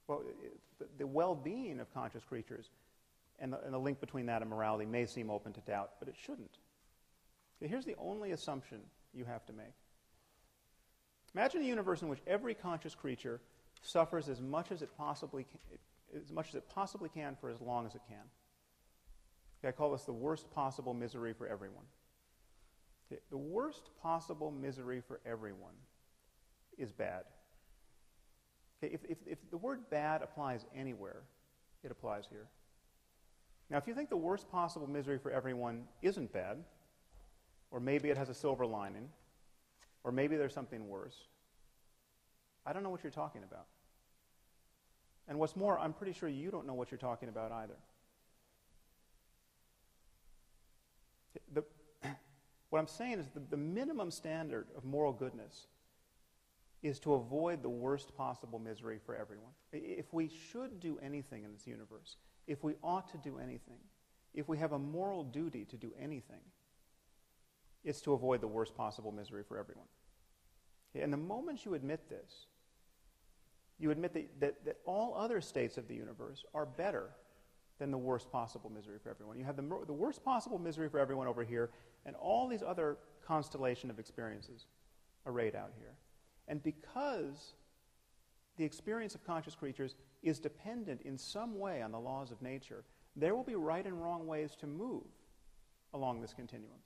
Well, the well-being of conscious creatures and the link between that and morality may seem open to doubt, but it shouldn't. Okay, here's the only assumption you have to make. Imagine a universe in which every conscious creature suffers as much as it possibly can for as long as it can. Okay, I call this the worst possible misery for everyone. Okay, the worst possible misery for everyone is bad. Okay, if the word bad applies anywhere, it applies here. Now, if you think the worst possible misery for everyone isn't bad, or maybe it has a silver lining, or maybe there's something worse, I don't know what you're talking about. And what's more, I'm pretty sure you don't know what you're talking about either. What I'm saying is that the minimum standard of moral goodness is to avoid the worst possible misery for everyone. If we should do anything in this universe, if we ought to do anything, if we have a moral duty to do anything, it's to avoid the worst possible misery for everyone. Okay, and the moment you admit this, you admit that all other states of the universe are better than the worst possible misery for everyone. You have the worst possible misery for everyone over here, and all these other constellation of experiences arrayed out here. And because the experience of conscious creatures is dependent in some way on the laws of nature, there will be right and wrong ways to move along this continuum.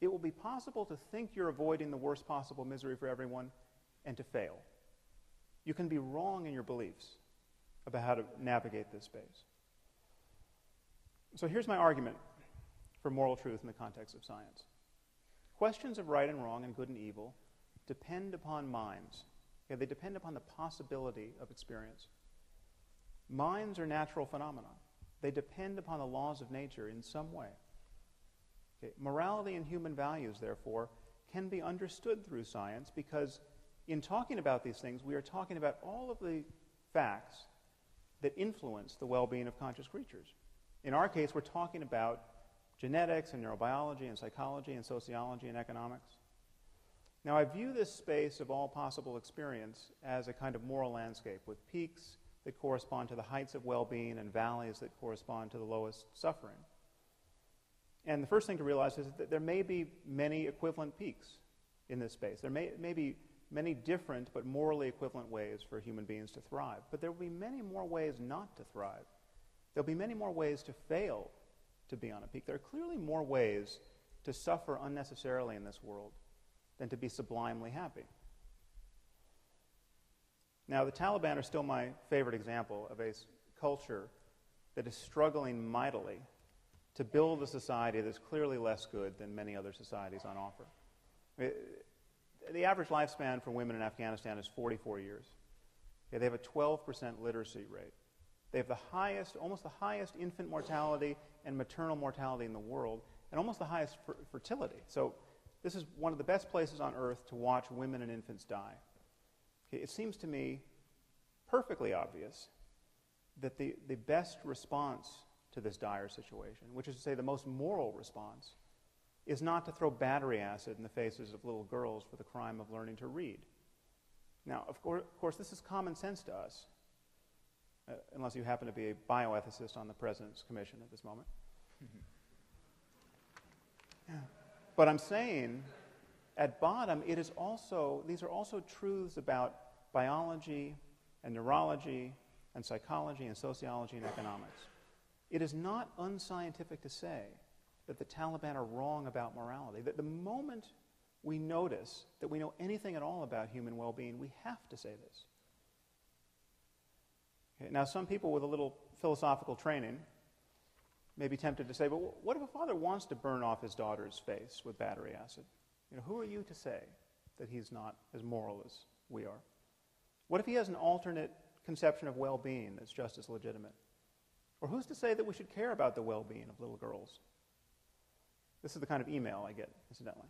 It will be possible to think you're avoiding the worst possible misery for everyone and to fail. You can be wrong in your beliefs about how to navigate this space. So here's my argument for moral truth in the context of science. Questions of right and wrong and good and evil depend upon minds. Okay, they depend upon the possibility of experience. Minds are natural phenomena. They depend upon the laws of nature in some way. Okay, morality and human values, therefore, can be understood through science because in talking about these things, we are talking about all of the facts that influence the well-being of conscious creatures. In our case, we're talking about genetics and neurobiology and psychology and sociology and economics. Now, I view this space of all possible experience as a kind of moral landscape with peaks that correspond to the heights of well-being and valleys that correspond to the lowest suffering. And the first thing to realize is that there may be many equivalent peaks in this space. There may be many different but morally equivalent ways for human beings to thrive. But there will be many more ways not to thrive. There'll be many more ways to fail to be on a peak. There are clearly more ways to suffer unnecessarily in this world than to be sublimely happy. Now, the Taliban are still my favorite example of a culture that is struggling mightily to build a society that's clearly less good than many other societies on offer. The average lifespan for women in Afghanistan is 44 years. They have a 12% literacy rate. They have almost the highest infant mortality and maternal mortality in the world, and almost the highest fertility. So this is one of the best places on earth to watch women and infants die. Okay, it seems to me perfectly obvious that the best response to this dire situation, which is to say the most moral response, is not to throw battery acid in the faces of little girls for the crime of learning to read. Now, of course, this is common sense to us, unless you happen to be a bioethicist on the President's Commission at this moment. Yeah. But I'm saying, at bottom, these are also truths about biology and neurology and psychology and sociology and economics. It is not unscientific to say that the Taliban are wrong about morality, that the moment we notice that we know anything at all about human well-being, we have to say this. Okay, now, some people with a little philosophical training may be tempted to say, but what if a father wants to burn off his daughter's face with battery acid? Who are you to say that he's not as moral as we are? What if he has an alternate conception of well-being that's just as legitimate? Or who's to say that we should care about the well-being of little girls? This is the kind of email I get, incidentally.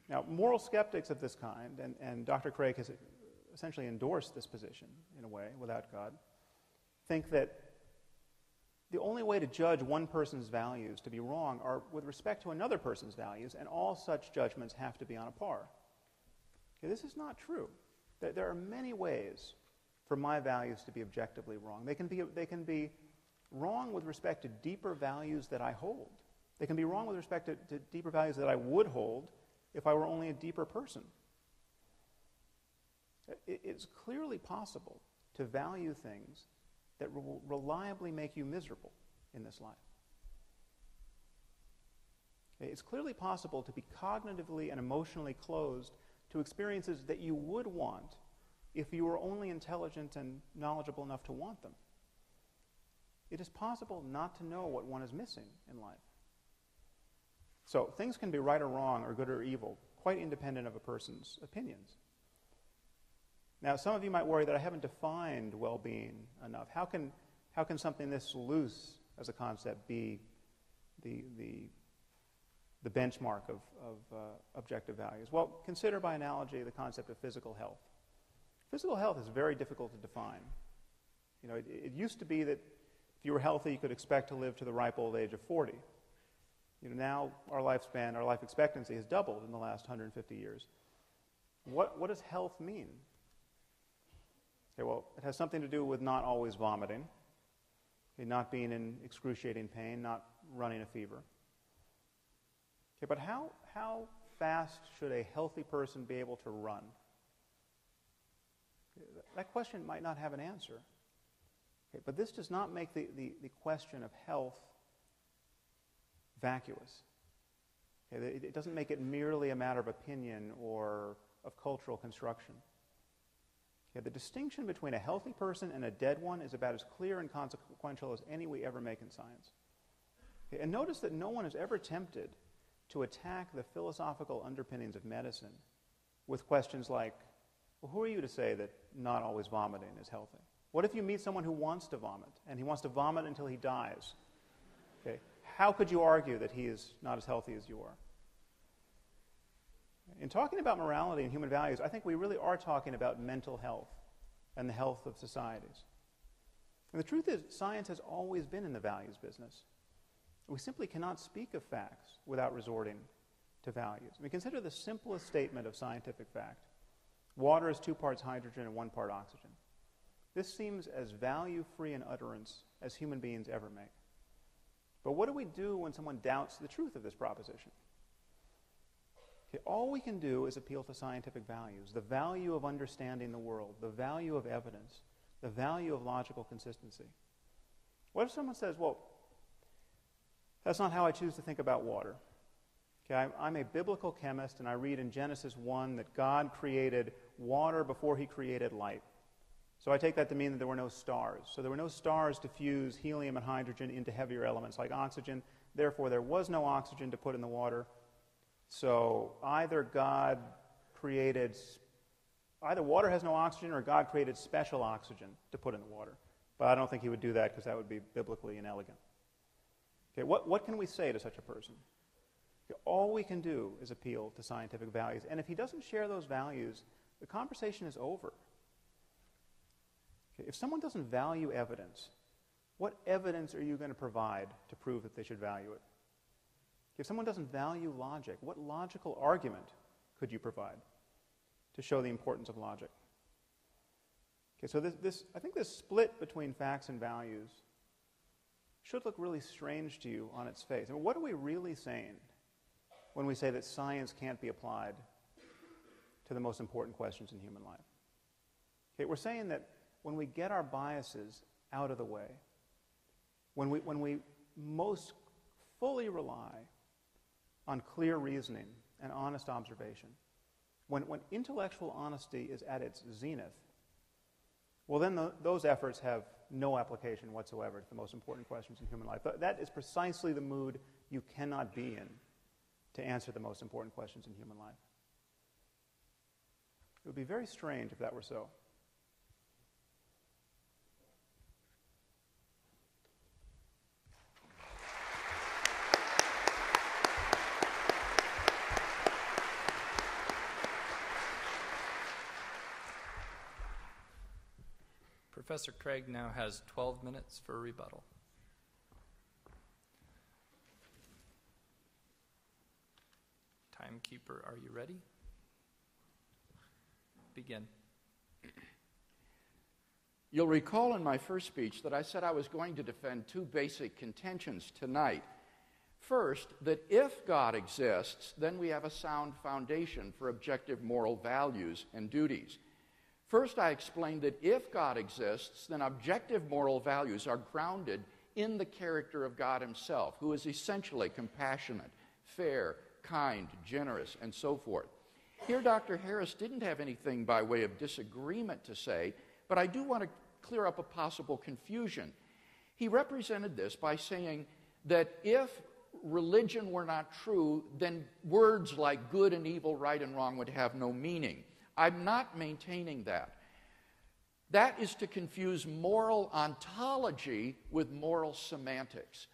Now, moral skeptics of this kind, and Dr. Craig has essentially endorsed this position, in a way, without God, think that the only way to judge one person's values to be wrong are with respect to another person's values, and all such judgments have to be on a par. Okay, this is not true. There are many ways for my values to be objectively wrong. They can be wrong with respect to deeper values that I hold. They can be wrong with respect to deeper values that I would hold if I were only a deeper person. It's clearly possible to value things that will reliably make you miserable in this life. It's clearly possible to be cognitively and emotionally closed to experiences that you would want if you were only intelligent and knowledgeable enough to want them. It is possible not to know what one is missing in life. So things can be right or wrong or good or evil, quite independent of a person's opinions. Now, some of you might worry that I haven't defined well-being enough. How can something this loose as a concept be the benchmark of objective values? Well, consider by analogy the concept of physical health. Physical health is very difficult to define. You know, it used to be that if you were healthy, you could expect to live to the ripe old age of 40. You know, now our lifespan, our life expectancy has doubled in the last 150 years. What does health mean? Okay, well, it has something to do with not always vomiting, okay, not being in excruciating pain, not running a fever. Okay, but how fast should a healthy person be able to run? Okay, that question might not have an answer. Okay, but this does not make the question of health vacuous. Okay, it doesn't make it merely a matter of opinion or of cultural construction. Okay, the distinction between a healthy person and a dead one is about as clear and consequential as any we ever make in science. Okay, and notice that no one is ever tempted to attack the philosophical underpinnings of medicine with questions like, well, who are you to say that not always vomiting is healthy? What if you meet someone who wants to vomit, and he wants to vomit until he dies? Okay, how could you argue that he is not as healthy as you are? In talking about morality and human values, I think we really are talking about mental health and the health of societies. And the truth is, science has always been in the values business. We simply cannot speak of facts without resorting to values. I mean, consider the simplest statement of scientific fact. Water is 2 parts hydrogen and 1 part oxygen. This seems as value-free an utterance as human beings ever make. But what do we do when someone doubts the truth of this proposition? Okay, all we can do is appeal to scientific values, the value of understanding the world, the value of evidence, the value of logical consistency. What if someone says, well, that's not how I choose to think about water. Okay, I'm a biblical chemist, and I read in Genesis 1 that God created water before he created light. So I take that to mean that there were no stars. So there were no stars to fuse helium and hydrogen into heavier elements like oxygen. Therefore, there was no oxygen to put in the water. So either water has no oxygen, or God created special oxygen to put in the water. But I don't think he would do that because that would be biblically inelegant. Okay, what can we say to such a person? Okay, all we can do is appeal to scientific values. And if he doesn't share those values, the conversation is over. Okay, if someone doesn't value evidence, what evidence are you going to provide to prove that they should value it? If someone doesn't value logic, what logical argument could you provide to show the importance of logic? Okay, so I think this split between facts and values should look really strange to you on its face. I mean, what are we really saying when we say that science can't be applied to the most important questions in human life? Okay, we're saying that when we get our biases out of the way, when we most fully rely on clear reasoning and honest observation, when intellectual honesty is at its zenith, well, then those efforts have no application whatsoever to the most important questions in human life. That is precisely the mood you cannot be in to answer the most important questions in human life. It would be very strange if that were so. Professor Craig now has 12 minutes for a rebuttal. Timekeeper, are you ready? Begin. You'll recall in my first speech that I said I was going to defend two basic contentions tonight. First, that if God exists, then we have a sound foundation for objective moral values and duties. First, I explained that if God exists, then objective moral values are grounded in the character of God himself, who is essentially compassionate, fair, kind, generous, and so forth. Here, Dr. Harris didn't have anything by way of disagreement to say, but I do want to clear up a possible confusion. He represented this by saying that if religion were not true, then words like good and evil, right and wrong would have no meaning. I'm not maintaining that. That is to confuse moral ontology with moral semantics.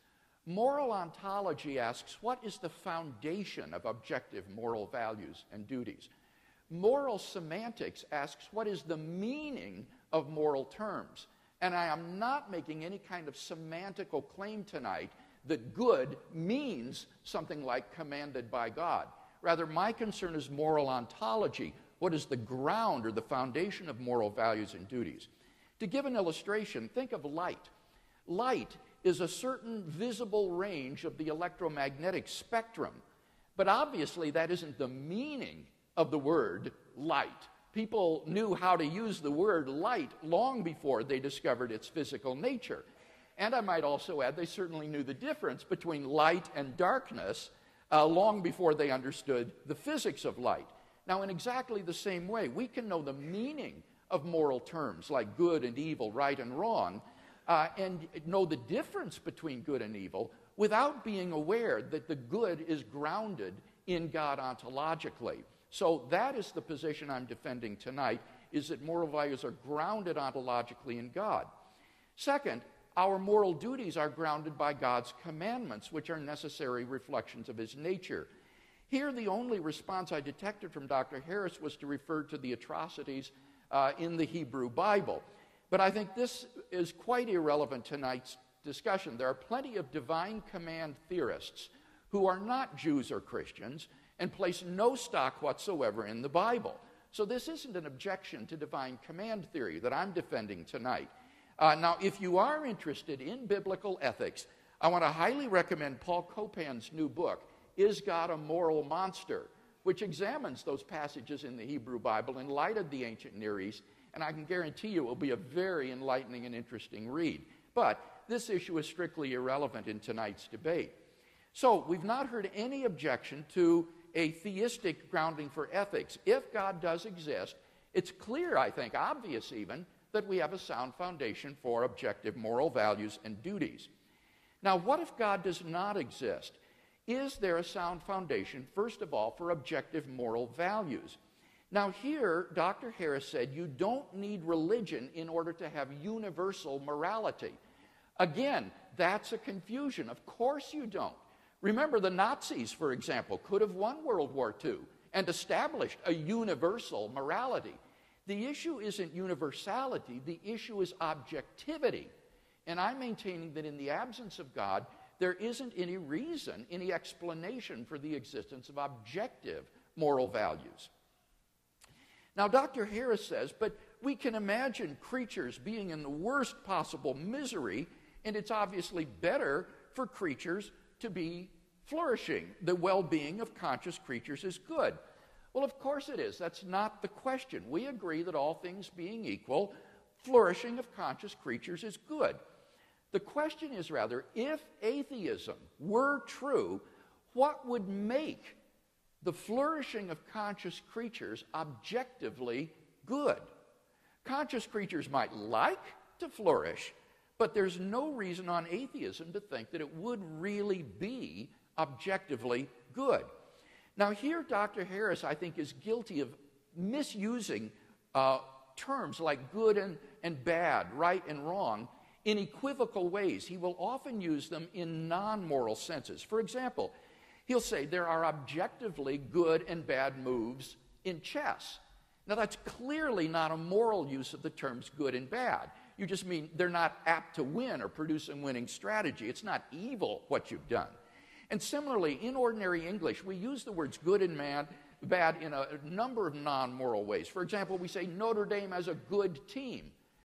Moral ontology asks, what is the foundation of objective moral values and duties? Moral semantics asks, what is the meaning of moral terms? And I am not making any kind of semantical claim tonight that good means something like commanded by God. Rather, my concern is moral ontology. What is the ground or the foundation of moral values and duties? To give an illustration, think of light. Light is a certain visible range of the electromagnetic spectrum, but obviously that isn't the meaning of the word light. People knew how to use the word light long before they discovered its physical nature. And I might also add, they certainly knew the difference between light and darkness long before they understood the physics of light. Now, in exactly the same way, we can know the meaning of moral terms like good and evil, right and wrong, and know the difference between good and evil without being aware that the good is grounded in God ontologically. So that is the position I'm defending tonight, is that moral values are grounded ontologically in God. Second, our moral duties are grounded by God's commandments, which are necessary reflections of his nature. Here, the only response I detected from Dr. Harris was to refer to the atrocities in the Hebrew Bible. But I think this is quite irrelevant to tonight's discussion. There are plenty of divine command theorists who are not Jews or Christians and place no stock whatsoever in the Bible. So this isn't an objection to divine command theory that I'm defending tonight. Now, if you are interested in biblical ethics, I want to highly recommend Paul Copan's new book, Is God a Moral Monster?, which examines those passages in the Hebrew Bible in light of the ancient Near East, and I can guarantee you it will be a very enlightening and interesting read. But this issue is strictly irrelevant in tonight's debate. So we've not heard any objection to a theistic grounding for ethics. If God does exist, it's clear, I think, obvious even, that we have a sound foundation for objective moral values and duties. Now, what if God does not exist? Is there a sound foundation, first of all, for objective moral values? Now here, Dr. Harris said you don't need religion in order to have universal morality. Again, that's a confusion. Of course you don't. Remember, the Nazis, for example, could have won World War II and established a universal morality. The issue isn't universality, the issue is objectivity. And I'm maintaining that in the absence of God, there isn't any reason, any explanation for the existence of objective moral values. Now, Dr. Harris says, but we can imagine creatures being in the worst possible misery, and it's obviously better for creatures to be flourishing. The well-being of conscious creatures is good. Well, of course it is. That's not the question. We agree that all things being equal, flourishing of conscious creatures is good. The question is rather, if atheism were true, what would make the flourishing of conscious creatures objectively good? Conscious creatures might like to flourish, but there's no reason on atheism to think that it would really be objectively good. Now here, Dr. Harris, I think, is guilty of misusing terms like good and bad, right and wrong, in equivocal ways. He will often use them in non-moral senses. For example, he'll say there are objectively good and bad moves in chess. Now that's clearly not a moral use of the terms good and bad. You just mean they're not apt to win or produce a winning strategy. It's not evil what you've done. And similarly, in ordinary English, we use the words good and bad in a number of non-moral ways. For example, we say Notre Dame has a good team.